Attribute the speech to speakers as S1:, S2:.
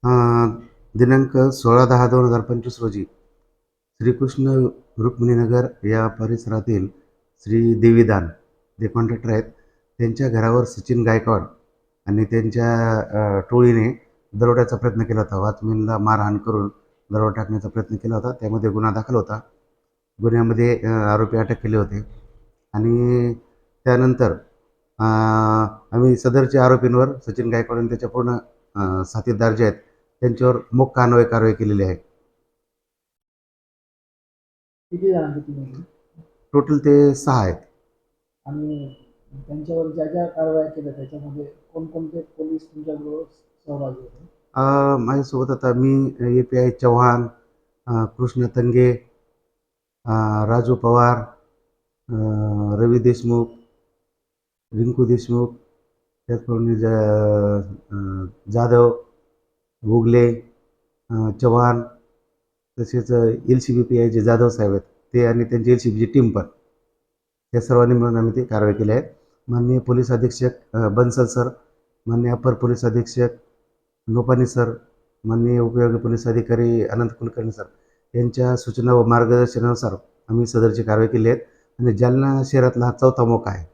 S1: अ, दिनांक 16/10/2025 रोजी श्रीकृष्ण रुक्मिणीनगर या परिसरातील श्री देवीदान जे कॉन्ट्रॅक्टर आहेत, त्यांच्या घरावर सचिन गायकवाड आणि त्यांच्या टोळीने दरोड्याचा प्रयत्न केला होता. वॉचमॅनला मारहाण करून दरोडा टाकण्याचा प्रयत्न केला होता. त्यामध्ये गुन्हा दाखल होता. गुन्ह्यामध्ये आरोपी अटक केले होते आणि त्यानंतर आम्ही सदरच्या आरोपींवर सचिन गायकवाड आणि त्याच्या पूर्ण साथीदार जे आहेत त्यांच्यावर मोक्का अन्वये कारवाई केलेली आहे.
S2: किती जणांची टीम होती
S1: टोटल ते 6 आहेत.
S2: आणि त्यांच्यावर ज्या ज्या कारवाया केल्या त्याच्यामध्ये कोणकोणते पोलीस तुमच्याबरोबर सहभागी होते?
S1: माझ्यासोबत आता मी, API चव्हाण, कृष्ण तंगे, राजू पवार, रवी देशमुख, रिंकू देशमुख, त्याचप्रमाणे जाधव, भोगले, चव्हाण, तसेच LCBPI जे जाधव साहेब आहेत ते आणि त्यांची LCBची टीम पण, या सर्वांनी मिळून आम्ही ती कारवाई केली आहे. माननीय पोलीस अधीक्षक बन्सल सर, माननीय अपर पोलीस अधीक्षक नोपानी सर, माननीय उपविभागीय पोलीस अधिकारी अनंत कुलकर्णी सर यांच्या सूचना व मार्गदर्शनानुसार आम्ही सदरची कारवाई केली आहे आणि जालना शहरातला हा चौथा मोका आहे.